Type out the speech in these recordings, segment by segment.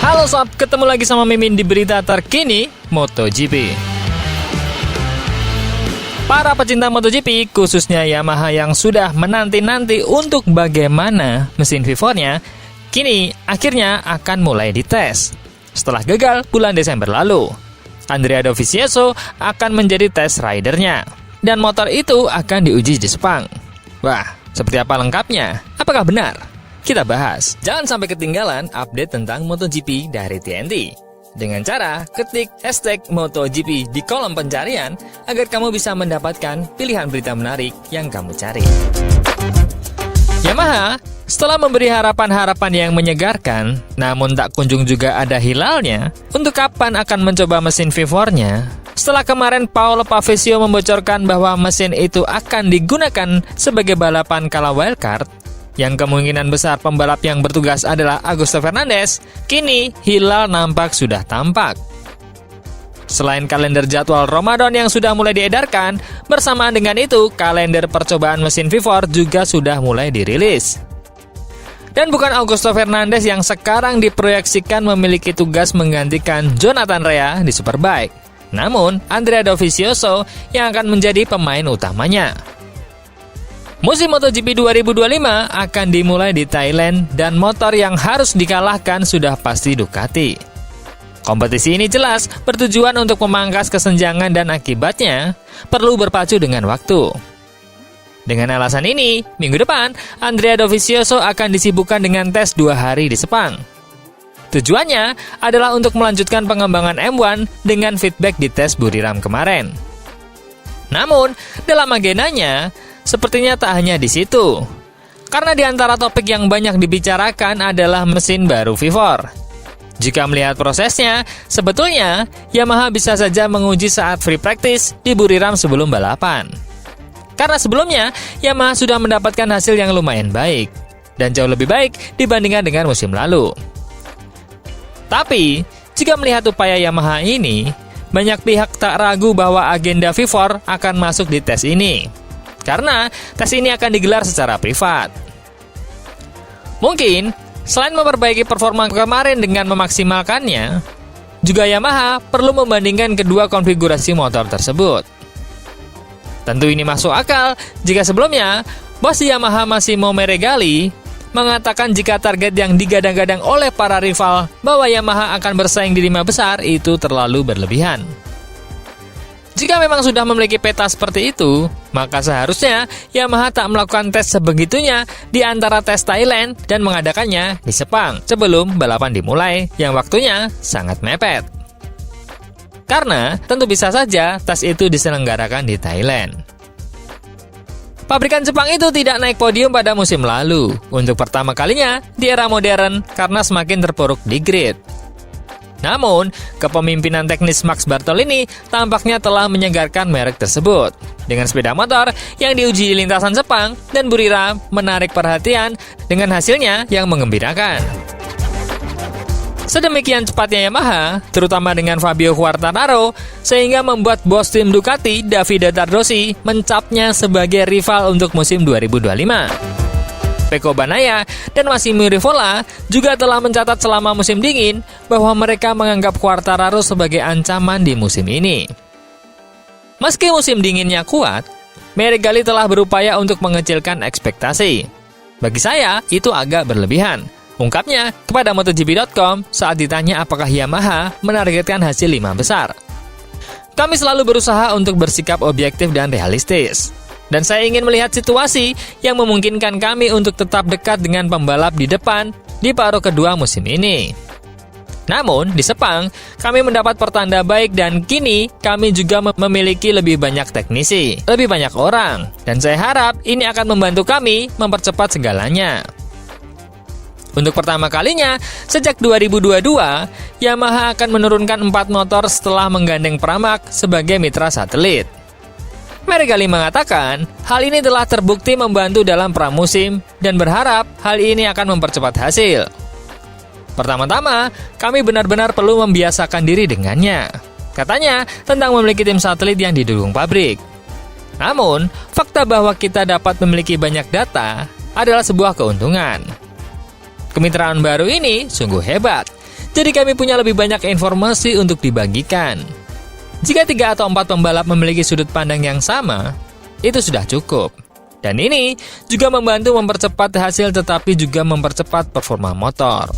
Halo sob, ketemu lagi sama Mimin di berita terkini MotoGP. Para pecinta MotoGP, khususnya Yamaha yang sudah menanti-nanti untuk bagaimana mesin V4-nya, kini akhirnya akan mulai dites. Setelah gagal bulan Desember lalu, Andrea Dovizioso akan menjadi test ridernya, dan motor itu akan diuji di Sepang. Wah, seperti apa lengkapnya? Apakah benar? Kita bahas. Jangan sampai ketinggalan update tentang MotoGP dari TNT. Dengan cara ketik hashtag MotoGP di kolom pencarian agar kamu bisa mendapatkan pilihan berita menarik yang kamu cari. Yamaha setelah memberi harapan-harapan yang menyegarkan, namun tak kunjung juga ada hilalnya untuk kapan akan mencoba mesin V4-nya. Setelah kemarin Paolo Pavesio membocorkan bahwa mesin itu akan digunakan sebagai balapan kala wildcard, yang kemungkinan besar pembalap yang bertugas adalah Augusto Fernandez, kini hilal nampak sudah tampak. Selain kalender jadwal Ramadan yang sudah mulai diedarkan, bersamaan dengan itu kalender percobaan mesin V4 juga sudah mulai dirilis. Dan bukan Augusto Fernandez yang sekarang diproyeksikan memiliki tugas menggantikan Jonathan Rea di Superbike, namun Andrea Dovizioso yang akan menjadi pemain utamanya. Musim MotoGP 2025 akan dimulai di Thailand dan motor yang harus dikalahkan sudah pasti Ducati. Kompetisi ini jelas bertujuan untuk memangkas kesenjangan dan akibatnya perlu berpacu dengan waktu. Dengan alasan ini, minggu depan Andrea Dovizioso akan disibukkan dengan tes 2 hari di Sepang. Tujuannya adalah untuk melanjutkan pengembangan M1 dengan feedback di tes Buriram kemarin. Namun, dalam agendanya, sepertinya tak hanya di situ. Karena di antara topik yang banyak dibicarakan adalah mesin baru V4. Jika melihat prosesnya, sebetulnya Yamaha bisa saja menguji saat free practice di Buriram sebelum balapan. Karena sebelumnya, Yamaha sudah mendapatkan hasil yang lumayan baik, dan jauh lebih baik dibandingkan dengan musim lalu. Tapi, jika melihat upaya Yamaha ini, banyak pihak tak ragu bahwa agenda V4 akan masuk di tes ini. Karena tes ini akan digelar secara privat. Mungkin, selain memperbaiki performa kemarin dengan memaksimalkannya, juga Yamaha perlu membandingkan kedua konfigurasi motor tersebut. Tentu ini masuk akal jika sebelumnya, bos Yamaha Massimo Meregali mengatakan jika target yang digadang-gadang oleh para rival bahwa Yamaha akan bersaing di 5 besar itu terlalu berlebihan. Jika memang sudah memiliki peta seperti itu, maka seharusnya Yamaha tak melakukan tes sebegitunya di antara tes Thailand dan mengadakannya di Sepang sebelum balapan dimulai yang waktunya sangat mepet. Karena tentu bisa saja tes itu diselenggarakan di Thailand. Pabrikan Jepang itu tidak naik podium pada musim lalu untuk pertama kalinya di era modern karena semakin terpuruk di grid. Namun, kepemimpinan teknis Max Bartolini tampaknya telah menyegarkan merek tersebut. Dengan sepeda motor yang diuji di lintasan Sepang dan Buriram menarik perhatian dengan hasilnya yang menggembirakan. Sedemikian cepatnya Yamaha, terutama dengan Fabio Quartararo, sehingga membuat bos tim Ducati, Davide Tardozzi, mencapnya sebagai rival untuk musim 2025. Pecco Bagnaia dan Massimo Rivola juga telah mencatat selama musim dingin bahwa mereka menganggap Quartararo sebagai ancaman di musim ini. Meski musim dinginnya kuat, Meregali telah berupaya untuk mengecilkan ekspektasi. Bagi saya, itu agak berlebihan. Ungkapnya kepada MotoGP.com saat ditanya apakah Yamaha menargetkan hasil 5 besar. Kami selalu berusaha untuk bersikap objektif dan realistis. Dan saya ingin melihat situasi yang memungkinkan kami untuk tetap dekat dengan pembalap di depan di paruh kedua musim ini. Namun, di Sepang, kami mendapat pertanda baik dan kini kami juga memiliki lebih banyak teknisi, lebih banyak orang. Dan saya harap ini akan membantu kami mempercepat segalanya. Untuk pertama kalinya, sejak 2022, Yamaha akan menurunkan 4 motor setelah menggandeng Pramac sebagai mitra satelit. Meregali mengatakan, hal ini telah terbukti membantu dalam pramusim dan berharap hal ini akan mempercepat hasil. Pertama-tama, kami benar-benar perlu membiasakan diri dengannya. Katanya, tentang memiliki tim satelit yang didukung pabrik. Namun, fakta bahwa kita dapat memiliki banyak data adalah sebuah keuntungan. Kemitraan baru ini sungguh hebat. Jadi kami punya lebih banyak informasi untuk dibagikan. Jika 3 atau 4 pembalap memiliki sudut pandang yang sama, itu sudah cukup. Dan ini juga membantu mempercepat hasil tetapi juga mempercepat performa motor.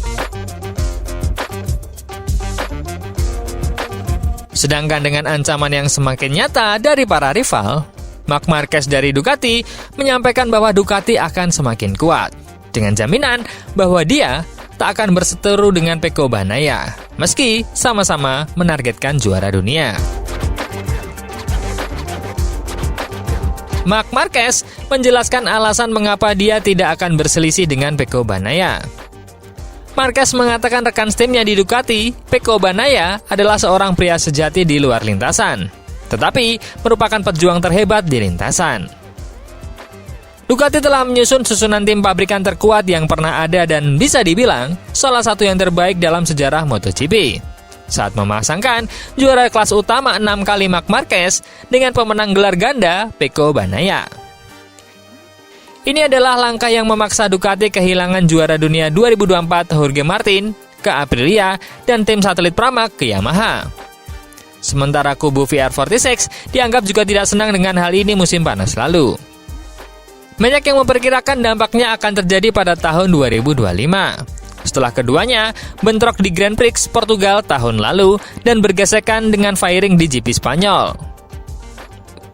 Sedangkan dengan ancaman yang semakin nyata dari para rival, Marc Marquez dari Ducati menyampaikan bahwa Ducati akan semakin kuat, dengan jaminan bahwa dia tak akan berseteru dengan Pecco Bagnaia, meski sama-sama menargetkan juara dunia. Marc Marquez menjelaskan alasan mengapa dia tidak akan berselisih dengan Pecco Bagnaia. Marquez mengatakan rekan timnya di Ducati, Pecco Bagnaia adalah seorang pria sejati di luar lintasan, tetapi merupakan pejuang terhebat di lintasan. Ducati telah menyusun susunan tim pabrikan terkuat yang pernah ada dan bisa dibilang salah satu yang terbaik dalam sejarah MotoGP. Saat memasangkan juara kelas utama 6 kali Marc Marquez dengan pemenang gelar ganda Pecco Bagnaia. Ini adalah langkah yang memaksa Ducati kehilangan juara dunia 2024 Jorge Martin ke Aprilia dan tim satelit Pramac ke Yamaha. Sementara kubu VR46 dianggap juga tidak senang dengan hal ini musim panas lalu. Banyak yang memperkirakan dampaknya akan terjadi pada tahun 2025. Setelah keduanya bentrok di Grand Prix Portugal tahun lalu dan bergesekan dengan firing di GP Spanyol.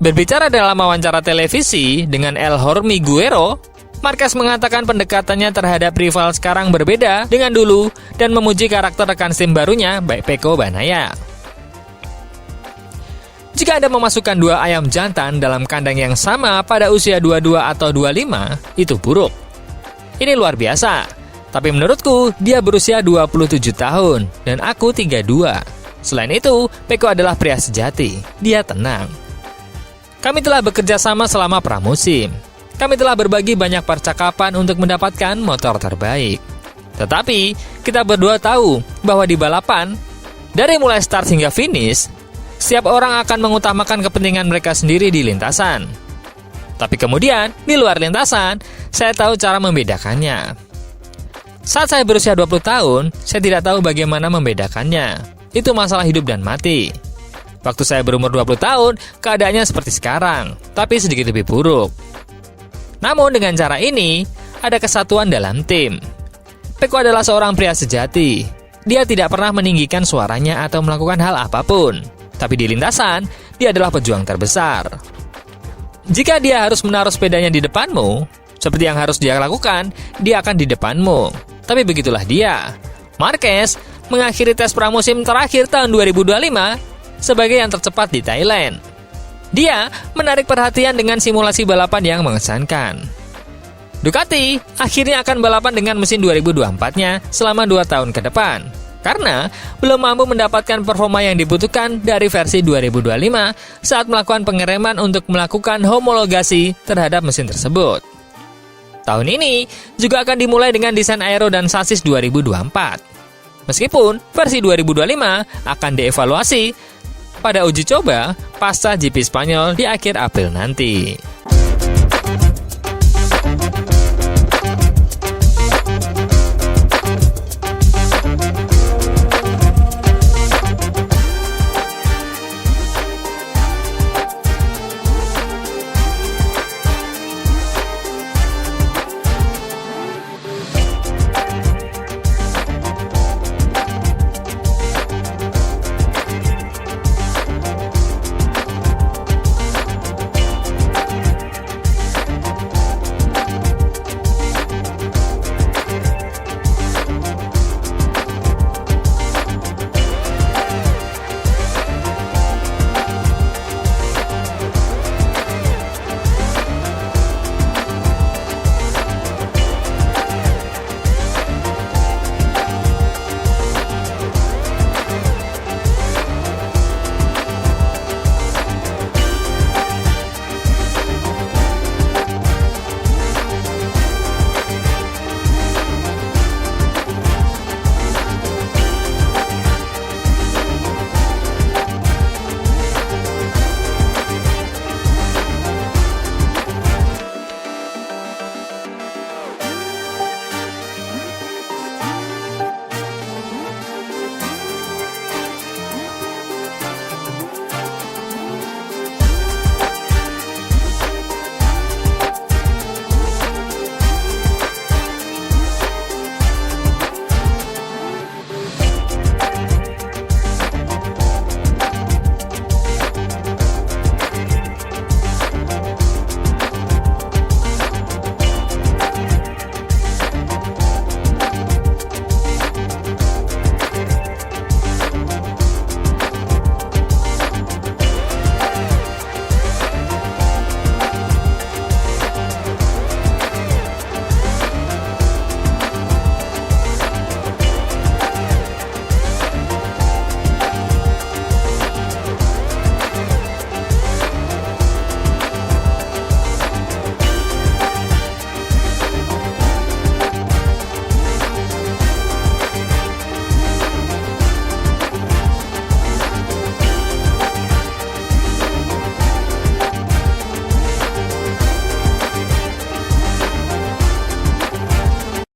Berbicara dalam wawancara televisi dengan El Hormiguero, Marquez mengatakan pendekatannya terhadap rival sekarang berbeda dengan dulu dan memuji karakter rekan tim barunya, baik Pecco Bagnaia. Jika Anda memasukkan 2 ayam jantan dalam kandang yang sama pada usia 22 atau 25, itu buruk. Ini luar biasa, tapi menurutku dia berusia 27 tahun dan aku 32. Selain itu, Pecco adalah pria sejati, dia tenang. Kami telah bekerja sama selama pramusim. Kami telah berbagi banyak percakapan untuk mendapatkan motor terbaik. Tetapi, kita berdua tahu bahwa di balapan, dari mulai start hingga finish, setiap orang akan mengutamakan kepentingan mereka sendiri di lintasan. Tapi kemudian, di luar lintasan, saya tahu cara membedakannya. Saat saya berusia 20 tahun, saya tidak tahu bagaimana membedakannya. Itu masalah hidup dan mati. Waktu saya berumur 20 tahun, keadaannya seperti sekarang, tapi sedikit lebih buruk. Namun dengan cara ini, ada kesatuan dalam tim. Pecco adalah seorang pria sejati. Dia tidak pernah meninggikan suaranya atau melakukan hal apapun. Tapi di lintasan, dia adalah pejuang terbesar. Jika dia harus menaruh sepedanya di depanmu, seperti yang harus dia lakukan, dia akan di depanmu. Tapi begitulah dia. Marquez mengakhiri tes pramusim terakhir tahun 2025 sebagai yang tercepat di Thailand. Dia menarik perhatian dengan simulasi balapan yang mengesankan. Ducati akhirnya akan balapan dengan mesin 2024-nya selama 2 tahun ke depan, karena belum mampu mendapatkan performa yang dibutuhkan dari versi 2025 saat melakukan pengereman untuk melakukan homologasi terhadap mesin tersebut. Tahun ini juga akan dimulai dengan desain aero dan sasis 2024. Meskipun versi 2025 akan dievaluasi pada uji coba pasca GP Spanyol di akhir April nanti.